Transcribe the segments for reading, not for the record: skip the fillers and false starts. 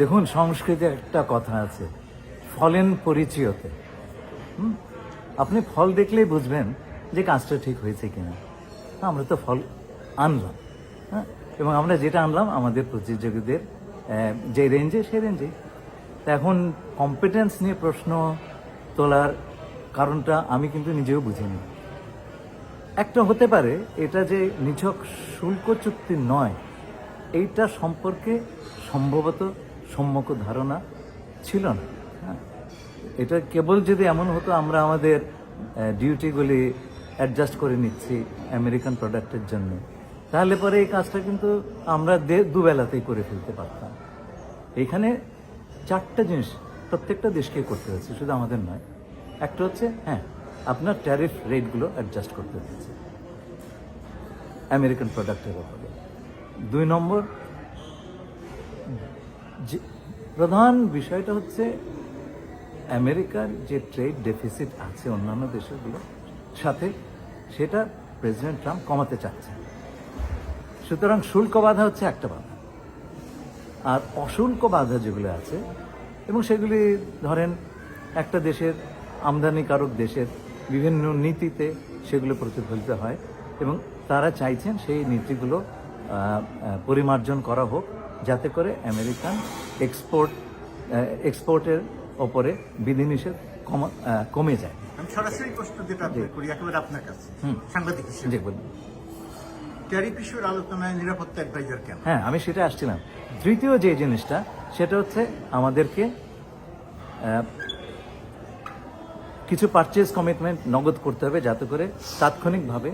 দেখুন, সংস্কৃতে একটা কথা আছে, ফলেন পরিচয়তে। আপনি ফল দেখলেই বুঝবেন যে কাজটা ঠিক হয়েছে কিনা। আমরা তো ফল আনলাম, হ্যাঁ, এবং আমরা যেটা আনলাম আমাদের প্রতিযোগীদের যে রেঞ্জে সে রেঞ্জে। তা এখন কম্পিটেন্স নিয়ে প্রশ্ন তোলার কারণটা আমি কিন্তু নিজেও বুঝিনি। একটা হতে পারে এটা যে নিছক শুল্ক চুক্তি নয়, এইটা সম্পর্কে সম্ভবত সম্যক ধারণা ছিল না। হ্যাঁ, এটা কেবল যদি এমন হতো আমরা আমাদের ডিউটিগুলি অ্যাডজাস্ট করে নিচ্ছি আমেরিকান প্রোডাক্টের জন্য, তাহলে পরে এই কাজটা কিন্তু আমরা দুবেলাতেই করে ফেলতে পারতাম। এখানে চারটা জিনিস প্রত্যেকটা দেশকে করতে হয়েছে, শুধু আমাদের নয়। একটা হচ্ছে আপনার ট্যারিফ রেটগুলো অ্যাডজাস্ট করতে হচ্ছে আমেরিকান প্রোডাক্টের ব্যাপারে। 2 নম্বর, যে প্রধান বিষয়টা হচ্ছে আমেরিকার যে ট্রেড ডেফিসিট আছে অন্যান্য দেশগুলোর সাথে, সেটা প্রেসিডেন্ট ট্রাম্প কমাতে চাচ্ছে। সুতরাং শুল্ক বাধা হচ্ছে একটা বাধা, আর অশুল্ক বাধা যেগুলো আছে, এবং সেগুলি ধরেন একটা দেশের আমদানিকারক দেশের বিভিন্ন নীতিতে সেগুলো প্রতিফলিত হয়, এবং তারা চাইছেন সেই নীতিগুলো পরিমার্জন করা হোক, যাতে করে আমেরিকান এক্সপোর্টের ওপরে বিধিনিষেধ কমে যায়। আমি সরাসরি প্রশ্ন যেটা করি একেবারে আপনার কাছে, সাংবাদিক হিসেবে। জি, বলুন। ট্যারিফ ইস্যুর আলোচনায় নিরাপত্তা অ্যাডভাইজার কেন? হ্যাঁ, আমি সেটা আসছিলাম। তৃতীয় যে জিনিসটা, সেটা হচ্ছে আমাদেরকে কিছু পারচেজ কমিটমেন্ট নগদ করতে হবে, যাতে করে তাৎক্ষণিকভাবে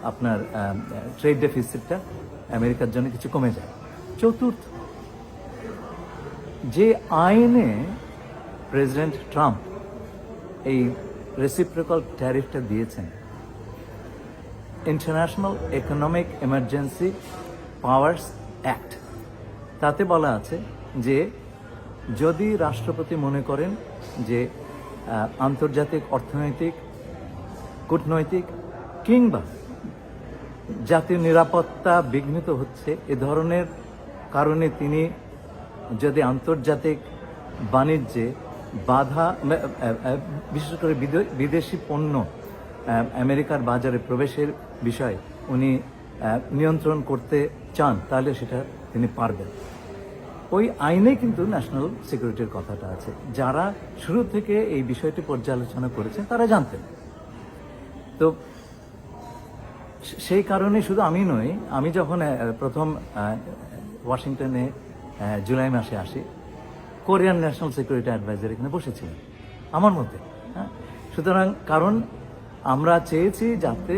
আপনার ট্রেড ডেফিসিটটা আমেরিকার জন্য কিছু কমে যায়। চতুর্থ, যে আইনে প্রেসিডেন্ট ট্রাম্প এই রেসিপ্রোকাল ট্যারিফটা দিয়েছেন, international economic emergency powers act, তাতে বলা আছে যে যদি রাষ্ট্রপতি মনে করেন যে আন্তর্জাতিক অর্থনৈতিক, কূটনৈতিক কিংবা জাতীয় নিরাপত্তা বিঘ্নিত হচ্ছে, এ ধরনের কারণে তিনি যদি আন্তর্জাতিক বাণিজ্যে বাধা, বিশেষ করে বিদেশি পণ্য আমেরিকার বাজারে প্রবেশের বিষয় উনি নিয়ন্ত্রণ করতে চান, তাহলে সেটা তিনি পারবেন। ওই আইনে কিন্তু ন্যাশনাল সিকিউরিটির কথাটা আছে। যারা শুরু থেকে এই বিষয়টি পর্যালোচনা করেছেন তারা জানতেন। তো সেই কারণে শুধু আমি নই, আমি যখন প্রথম ওয়াশিংটনে জুলাই মাসে আসি, কোরিয়ান ন্যাশনাল সিকিউরিটি অ্যাডভাইজার এখানে বসেছিলেন আমার মধ্যে। হ্যাঁ, সুতরাং কারণ আমরা চেয়েছি যাতে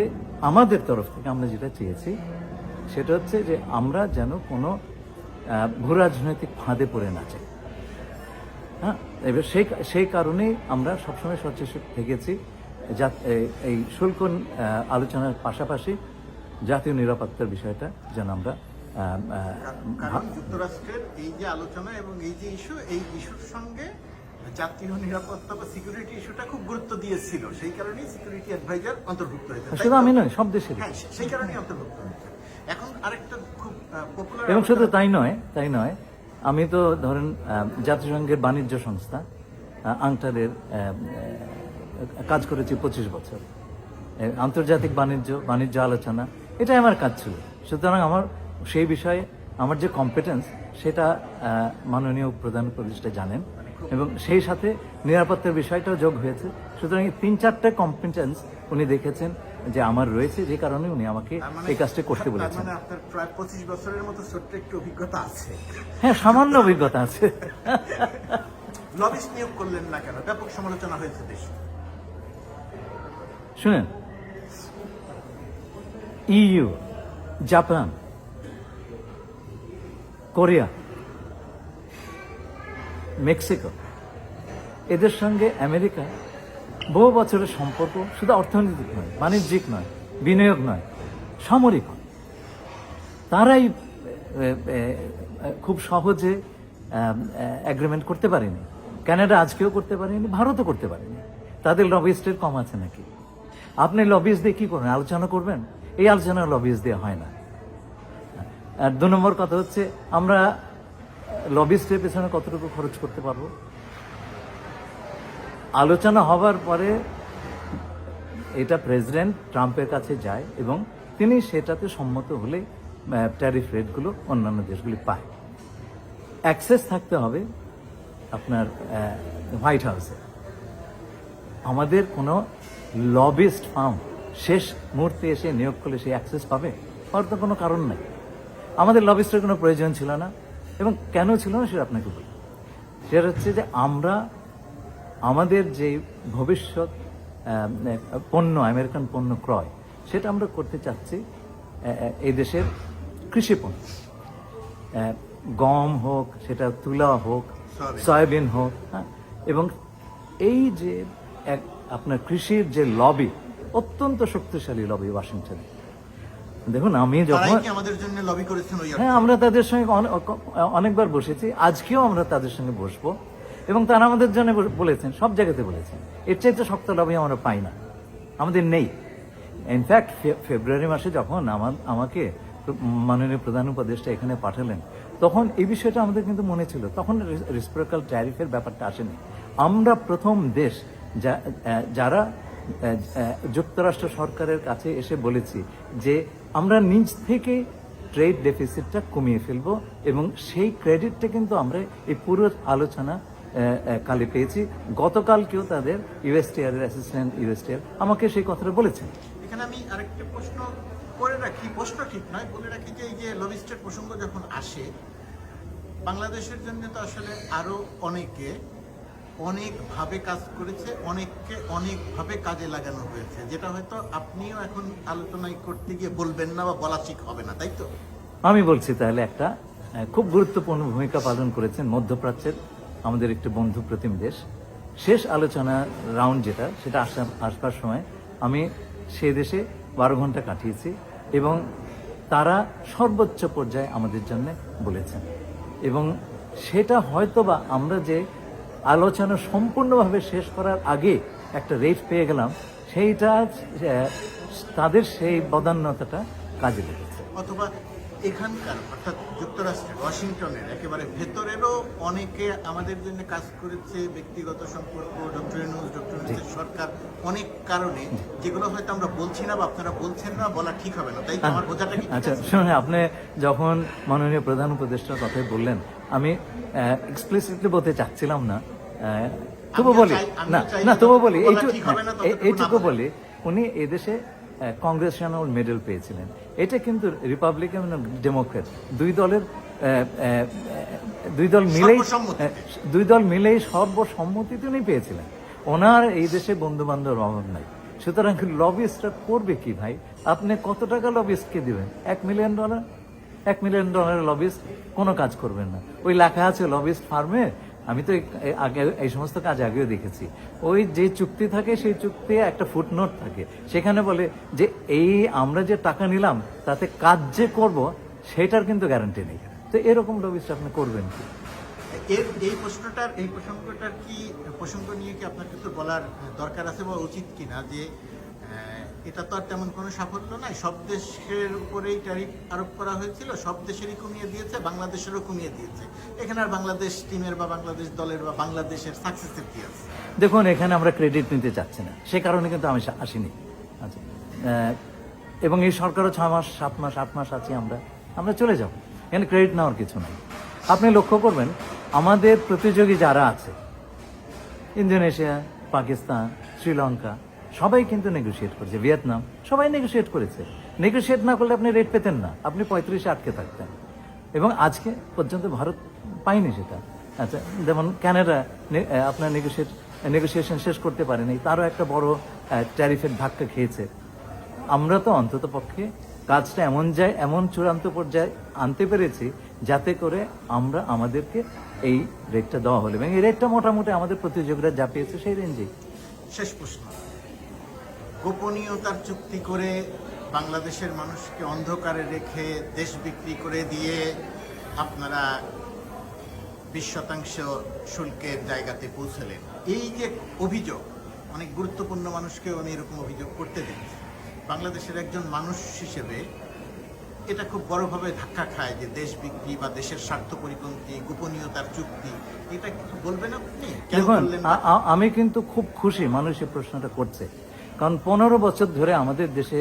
আমাদের তরফ থেকে আমরা যেটা চেয়েছি সেটা হচ্ছে যে আমরা যেন কোনো ভূরাজনৈতিক ফাঁদে পড়ে না যাই। হ্যাঁ, এবার সেই কারণেই আমরা সবসময় সচেতন থেকেছি, এই শুল্ক আলোচনার পাশাপাশি জাতীয় নিরাপত্তার বিষয়টা যেন আমরা যুক্তরাষ্ট্রের এই যে আলোচনা এবং এই যে ইস্যু, এই ইস্যুর সঙ্গে জাতীয় নিরাপত্তা বা সিকিউরিটি ইস্যুটা খুব গুরুত্ব দিয়েছিল, সেই কারণেই সিকিউরিটি অ্যাডভাইজার অন্তর্ভুক্ত হয়েছে। শুধু আমি নয়, সব দেশের। হ্যাঁ, সেই কারণেই অন্তর্ভুক্ত হয়েছে। এখন আরেকটা খুব পপুলার, এবং শুধু তাই নয়, আমি তো ধরেন জাতিসংঘের বাণিজ্য সংস্থা আংটারের কাজ করেছি 25 বছর। আন্তর্জাতিক বাণিজ্য আলোচনা, এটাই আমার কাজ ছিল। সুতরাং আমার সেই বিষয়ে আমার যে কম্পিটেন্স, সেটা মাননীয় প্রধান উপদেষ্টা জানেন, এবং সেই সাথে নিরাপত্তার বিষয়টাও যোগ হয়েছে। সুতরাং এই 3-4টা কম্পিটেন্স উনি দেখেছেন যে আমার রয়েছে, যে কারণে উনি আমাকে এই কাজটা করতে বলেছেন। মানে আপনার প্রায় 25 বছরের মতো ছোট্ট একটু অভিজ্ঞতা আছে। হ্যাঁ, সামান্য অভিজ্ঞতা আছে। লবিস্ট নিয়োগ করলেন না কেন? ব্যাপক সমালোচনা হয়েছে দেশে। শুনেন, ইইউ, জাপান, কোরিয়া, মেক্সিকো, এদের সঙ্গে আমেরিকা বহু বছরের সম্পর্ক শুধু অর্থনৈতিক নয়, বাণিজ্যিক নয়, বিনিয়োগ নয়, সামরিক। তারাই খুব সহজে এগ্রিমেন্ট করতে পারেনি। কানাডা আজকেও করতে পারেনি, ভারতও করতে পারেনি। তাদের লবিস্টের কম আছে নাকি? আপনি লবিস্ট দিয়ে কী করবেন? আলোচনা করবেন? এই আলোচনা লবিস্ট দিয়ে হয় না। আর 2 নম্বর কথা হচ্ছে, আমরা লবিস্টের পেছনে কতটুকু খরচ করতে পারবো? আলোচনা হবার পরে এটা প্রেসিডেন্ট ট্রাম্পের কাছে যায় এবং তিনি সেটাতে সম্মত হলে ট্যারিফ রেটগুলো অন্যান্য দেশগুলি পায়। অ্যাক্সেস থাকতে হবে আপনার হোয়াইট হাউসে। আমাদের কোনো লবিস্ট ফার্ম শেষ মুহূর্তে এসে নিয়োগ করলে সেই অ্যাক্সেস পাবে? হওয়ার তো কোনো কারণ নেই। আমাদের লবিস্টের কোনো প্রয়োজন ছিল না, এবং কেন ছিল না সেটা আপনাকে বলি। সেটা হচ্ছে যে আমরা আমাদের যে ভবিষ্যৎ পণ্য, আমেরিকান পণ্য ক্রয়, সেটা আমরা করতে চাচ্ছি এই দেশের কৃষি পণ্য, গম হোক, সেটা তুলা হোক, সয়াবিন হোক, হ্যাঁ। এবং এই যে আপনার কৃষির যে লবি, অত্যন্ত শক্তিশালী লবি ওয়াশিংটনে। দেখুন, আমি যখন আমাদের জন্য লবি করেছেন, হ্যাঁ, আমরা তাদের সঙ্গে অনেকবার বসেছি, আজকেও আমরা তাদের সঙ্গে বসবো, এবং তারা আমাদের জন্য বলেছেন, সব জায়গাতে বলেছেন। এর চাইতে শক্ত লবি আমরা পাই না, আমাদের নেই। ইনফ্যাক্ট ফেব্রুয়ারি মাসে যখন আমাকে মাননীয় প্রধান উপদেষ্টা এখানে পাঠালেন, তখন এই বিষয়টা আমাদের কিন্তু মনে ছিল। তখন রেসিপ্রোকাল ট্যারিফের ব্যাপারটা আসেনি। আমরা প্রথম দেশ যারা যুক্তরাষ্ট্র সরকারের কাছে এসে বলেছি যে আমরা নিজ থেকে ট্রেড ডেফিসিটটা কমিয়ে ফেলবো, এবং সেই ক্রেডিটটা কিন্তু আমরা এই পুরো আলোচনা কালে পেয়েছি। গতকালকেও তাদের ইউএসটিআর এর অ্যাসিস্ট্যান্ট ইউএসটিআর আমাকে সেই কথাটা বলেছেন। এখানে আমি আরেকটা প্রশ্ন করে রাখি, প্রশ্ন ঠিক নয়, বলে রাখি যে এই যে লবিস্টের প্রসঙ্গ যখন আসে, বাংলাদেশের জন্য তো আসলে আরো অনেকভাবে কাজ করেছে, অনেককে অনেকভাবে কাজে লাগানো হয়েছে, যেটা হয়তো আপনিও এখন আলোচনায় করতে গিয়ে বলবেন না বা বলা ঠিক হবে না, তাই তো? আমি বলছি তাহলে একটা খুব গুরুত্বপূর্ণ ভূমিকা পালন করেছেন মধ্যপ্রাচ্যের আমাদের একটি বন্ধু প্রতিম দেশ। শেষ আলোচনা রাউন্ড সেটা আসবার সময় আমি সেই দেশে 12 ঘন্টা কাটিয়েছি, এবং তারা সর্বোচ্চ পর্যায়ে আমাদের জন্য বলেছেন। এবং সেটা হয়তোবা আমরা যে আলোচনা সম্পূর্ণভাবে শেষ করার আগে একটা রেট পেয়ে গেলাম, সেইটা তাদের সেই বদান্যতাটা কাজে লেগেছে। অথবা এখানকার, অর্থাৎ যুক্তরাষ্ট্রের ওয়াশিংটনের একেবারে ভেতরেরও অনেকে আমাদের জন্য কাজ করেছে, ব্যক্তিগত সম্পর্ক, ডক্টর ইউনূসের সরকার, অনেক কারণে, যেগুলো হয়তো আমরা বলছি না বা আপনারা বলছেন না, বলা ঠিক হবে না, তাই তো? আমার বোঝাটা কি? আচ্ছা শুনুন, আপনি যখন মাননীয় প্রধান উপদেষ্টার কথাই বললেন, আমি এক্সপ্লিসিটলি বলতে চাচ্ছিলাম না, তবু বলি তবু বলি এইটুকু বলি, উনি এদেশে কংগ্রেশনাল মেডেল পেয়েছিলেন। এটা কিন্তু রিপাবলিকান এবং ডেমোক্রেট দুই দল মিলেই সর্বসম্মতিতে উনি পেয়েছিলেন। ওনার এই দেশে বন্ধু বান্ধব অভাব নাই। সুতরাং লবিস্টরা করবে কি ভাই? আপনি কত টাকা লবিস্টকে দিবেন? $1 মিলিয়ন? $1 মিলিয়ন লবিস্ট কোনো কাজ করবেন না। ওই লেখা আছে লবিস্ট ফার্মে, আমি তো আগে এই সমস্ত কাজ আগেও দেখেছি। ওই যে চুক্তি থাকে, সেই চুক্তি একটা ফুটনোট থাকে, সেখানে বলে যে এই আমরা যে টাকা নিলাম তাতে কাজ যে করব সেটার কিন্তু গ্যারান্টি নেই। তো এরকম লবিস্ট আপনি করবেন কি? এই প্রসঙ্গটার কি প্রসঙ্গ নিয়ে কি আপনার কিছু বলার দরকার আছে বা উচিত কিনা, যে এটা তো আর তেমন কোনো সাফল্য নাই, সব দেশের উপরেই ট্যারিফ আরোপ করা হয়েছিল, সব দেশেরই কমিয়ে দিয়েছে, বাংলাদেশেরও কমিয়ে দিয়েছে। এখানে আর বাংলাদেশ টিমের বা বাংলাদেশ দলের বা বাংলাদেশের সাকসেসের কি আছে? দেখুন, এখানে আমরা ক্রেডিট নিতে চাচ্ছি না, সে কারণে কিন্তু আমি আসিনি। আচ্ছা, এবং এই সরকারও 6 মাস 7 মাস 8 মাস আছি, আমরা চলে যাব। এখানে ক্রেডিট নেওয়ার কিছু নাই। আপনি লক্ষ্য করবেন আমাদের প্রতিযোগী যারা আছে, ইন্দোনেশিয়া, পাকিস্তান, শ্রীলঙ্কা, সবাই কিন্তু নেগোশিয়েট করেছে, ভিয়েতনাম, সবাই নেগোশিয়েট করেছে। নেগোশিয়েট না করলে আপনি রেট পেতেন না, আপনি 35-এ আটকে থাকতেন, এবং আজকে পর্যন্ত ভারত পায়নি সেটা। আচ্ছা, যেমন কানাডা আপনার নেগোসিয়েশন শেষ করতে পারেনি, তারও একটা বড় ট্যারিফের ধাক্কা খেয়েছে। আমরা তো অন্তত পক্ষে কাজটা এমন চূড়ান্ত পর্যায়ে আনতে পেরেছি যাতে করে আমরা আমাদেরকে এই রেটটা দেওয়া হলো, এবং এই রেটটা মোটামুটি আমাদের প্রতিযোগীরা যা পেয়েছে সেই রেঞ্জে। শেষ প্রশ্ন, গোপনীয়তার চুক্তি করে বাংলাদেশের মানুষকে অন্ধকারে রেখে দেশ বিক্রি করে দিয়ে আপনারা 20% শুল্কের জায়গাতে পৌঁছলেন, এই যে অভিযোগ, অনেক গুরুত্বপূর্ণ মানুষকেও আমি এরকম অভিযোগ করতে দেখি। বাংলাদেশের একজন মানুষ হিসেবে এটা খুব বড়ভাবে ধাক্কা খায় যে দেশ বিক্রি বা দেশের স্বার্থ পরিপন্থী, গোপনীয়তার চুক্তি, এটা কিছু বলবেন আপনি? কেন দেখুন, বললেন না? আমি কিন্তু খুব খুশি মানুষ এই প্রশ্নটা করছে, কারণ 15 বছর ধরে আমাদের দেশে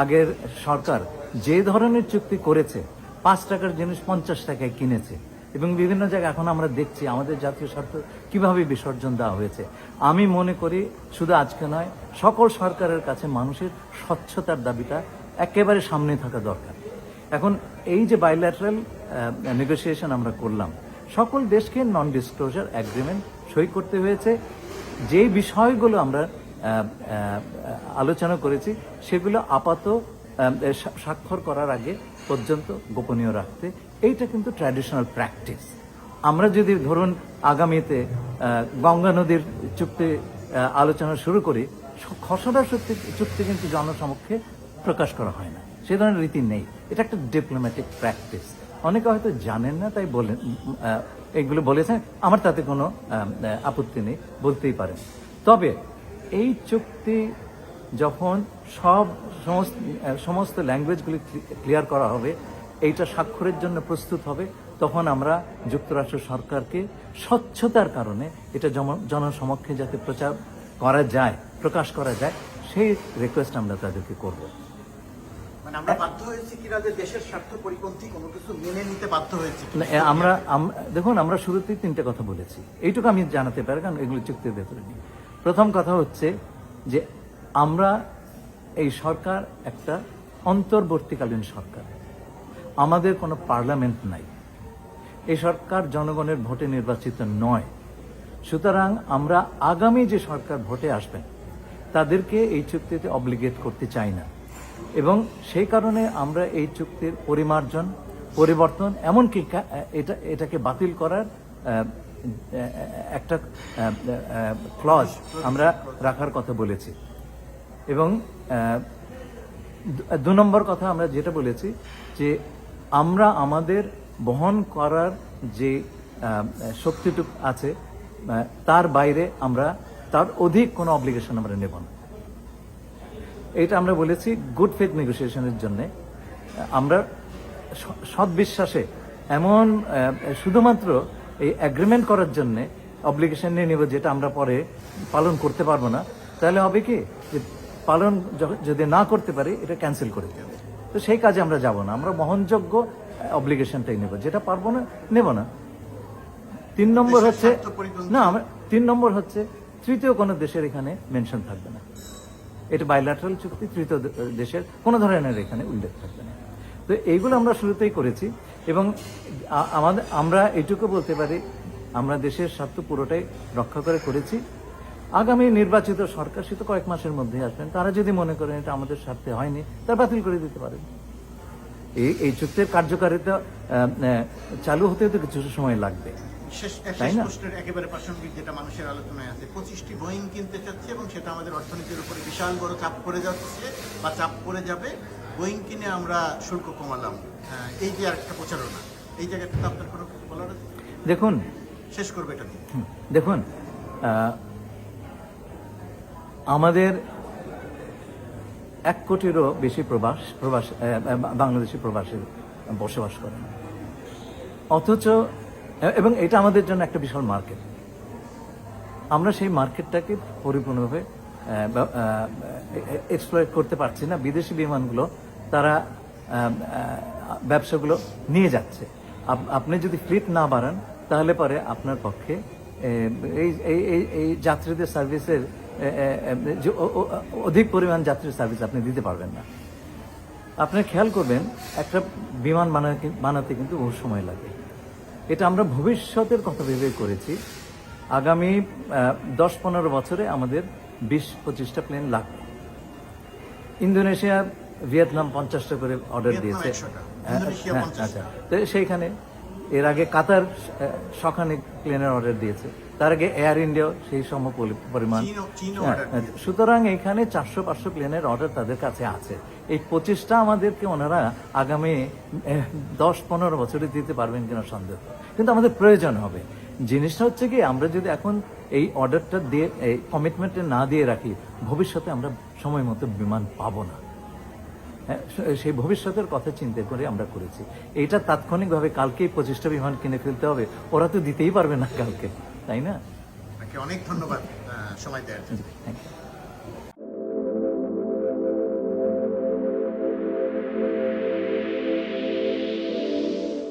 আগের সরকার যে ধরনের চুক্তি করেছে, 5 টাকার জিনিস 50 টাকায় কিনেছে, এবং বিভিন্ন জায়গায় এখন আমরা দেখছি আমাদের জাতীয় স্বার্থ কিভাবে বিসর্জন দেওয়া হয়েছে। আমি মনে করি শুধু আজকে নয়, সকল সরকারের কাছে মানুষের স্বচ্ছতার দাবিটা একেবারে সামনে থাকা দরকার। এখন এই যে বাইল্যাটারাল নেগোসিয়েশন আমরা করলাম, সকল দেশকে নন ডিসক্লোজার এগ্রিমেন্ট সই করতে হয়েছে। যেই বিষয়গুলো আমরা আলোচনা করেছি সেগুলো আপাতত স্বাক্ষর করার আগে পর্যন্ত গোপনীয় রাখতে, এইটা কিন্তু ট্র্যাডিশনাল প্র্যাকটিস। আমরা যদি ধরুন আগামীতে গঙ্গা নদীর চুক্তি আলোচনা শুরু করি, খসড়া চুক্তি কিন্তু জনসমক্ষে প্রকাশ করা হয় না, সে ধরনের রীতি নেই। এটা একটা ডিপ্লোম্যাটিক প্র্যাকটিস। অনেকে হয়তো জানেন না, তাই বলেন এগুলো বলেছেন, আমার তাতে কোনো আপত্তি নেই, বলতেই পারেন। তবে এই চুক্তি যখন সমস্ত ল্যাঙ্গুয়েজগুলি ক্লিয়ার করা হবে, এইটা স্বাক্ষরের জন্য প্রস্তুত হবে, তখন আমরা যুক্তরাষ্ট্র সরকারকে স্বচ্ছতার কারণে এটা জনসমক্ষে যাতে প্রচার করা যায়, প্রকাশ করা যায়, সেই রিকোয়েস্ট আমরা তাদেরকে করব। মানে আমরা বাধ্য হয়েছি কিনা যে দেশের স্বার্থ পরিপন্থী কোনো কিছু মেনে নিতে বাধ্য হয়েছি? আমরা দেখুন, আমরা শুরুতেই 3টে কথা বলেছি, এইটুকু আমি জানাতে পারি, কারণ এগুলো চুক্তির ভেতরে নেই। প্রথম কথা হচ্ছে যে আমরা এই সরকার একটা অন্তর্বর্তীকালীন সরকার, আমাদের কোনো পার্লামেন্ট নাই, এই সরকার জনগণের ভোটে নির্বাচিত নয়। সুতরাং আমরা আগামী যে সরকার ভোটে আসবেন তাদেরকে এই চুক্তিতে অব্লিগেট করতে চাই না, এবং সেই কারণে আমরা এই চুক্তির পরিমার্জন, পরিবর্তন, এমনকি এটাকে বাতিল করার একটা ক্লজ আমরা রাখার কথা বলেছি। এবং 2 নম্বর কথা আমরা যেটা বলেছি যে আমরা আমাদের বহন করার যে শক্তিটুকু আছে তার বাইরে আমরা তার অধিক কোনো অব্লিগেশন আমরা নেব না। এটা আমরা বলেছি গুড ফেথ নেগোসিয়েশনের জন্য। আমরা সৎবিশ্বাসে এমন শুধুমাত্র এই এগ্রিমেন্ট করার জন্য অব্লিগেশন নিয়ে নেব যেটা আমরা পরে পালন করতে পারবো না, তাহলে হবে কি যে পালন যদি না করতে পারি এটা ক্যান্সেল করে দেবে। তো সেই কাজে আমরা যাব না, আমরা বহনযোগ্য অব্লিগেশনটাই নেব, যেটা পারবো না নেব না। 3 নম্বর হচ্ছে না, আমরা 3 নম্বর হচ্ছে তৃতীয় কোনো দেশের এখানে মেনশন থাকবে না। এটা বাইল্যাটারাল চুক্তি, তৃতীয় দেশের কোনো ধরনের এখানে উল্লেখ থাকবে না। তো এইগুলো আমরা শুরুতেই করেছি, এবং আমরা এইটুকু বলতে পারি আমরা দেশের স্বার্থ পুরোটাই রক্ষা করেছি। আগামী নির্বাচিত সরকার, সে তো কয়েক মাসের মধ্যে আসবেন, তারা যদি মনে করেন এটা আমাদের স্বার্থে হয়নি, তারা বাতিল করে দিতে পারেন। এই চুক্তির কার্যকারিতা চালু হতে তো কিছু সময় লাগবে, তাই না? একেবারে প্রাসঙ্গিক যেটা মানুষের আলোচনায় আছে, 25টি বোয়িং কিনতে চাচ্ছে এবং সেটা আমাদের অর্থনীতির উপরে বিশাল বড় চাপ পড়ে যাচ্ছে বা চাপ পড়ে যাবে। বোয়িং কিনে আমরা শুল্ক কমালাম, এই যে আরেকটা প্রচারণা, এই জায়গাটা তো আপনার কোনো কিছু বলার আছে? দেখুন, শেষ করবে এটা নিয়ে। দেখুন, আমাদের 1 কোটিরও বেশি বাংলাদেশি প্রবাসী বসবাস করেন, অথচ এবং এটা আমাদের জন্য একটা বিশাল মার্কেট। আমরা সেই মার্কেটটাকে পরিপূর্ণভাবে এক্সপ্লয়েট করতে পারছি না। বিদেশি বিমানগুলো তারা ব্যবসাগুলো নিয়ে যাচ্ছে। আপনি যদি ফ্লিট না বাড়ান তাহলে পরে আপনার পক্ষে এই যাত্রীদের সার্ভিসের অধিক পরিমাণ যাত্রীর সার্ভিস আপনি দিতে পারবেন না। আপনি খেয়াল করবেন, একটা বিমান বানাতে কিন্তু বহু সময় লাগে। এটা আমরা ভবিষ্যতের কথা ভেবে করেছি। আগামী 10-15 বছরে আমাদের 20-25টা প্লেন লাগবে। ইন্দোনেশিয়া, ভিয়েতনাম 50টা করে অর্ডার দিয়েছে। আচ্ছা, তো সেইখানে এর আগে কাতার শখানেক প্লেনের অর্ডার দিয়েছে, তার আগে এয়ার ইন্ডিয়া সেই সম পরিমাণ। সুতরাং এখানে 400-500 প্লেনের অর্ডার তাদের কাছে আছে। এই 25টা আমাদেরকে ওনারা আগামী 10-15 বছরে দিতে পারবেন কিনা সন্দেহ, কিন্তু আমাদের প্রয়োজন হবে। জিনিসটা হচ্ছে কি, আমরা যদি এখন এই অর্ডারটা দিয়ে, এই কমিটমেন্টটা না দিয়ে রাখি, ভবিষ্যতে আমরা সময় মতো বিমান পাবো না। হ্যাঁ, সেই ভবিষ্যতের কথা চিন্তা করে আমরা করেছি। এইটা তাৎক্ষণিকভাবে কালকেই 25টা বিমান কিনে ফেলতে হবে, ওরা তো দিতেই পারবে না কালকে, তাই না? আপনাকে অনেক ধন্যবাদ সময় দেওয়ার জন্য। Thank you.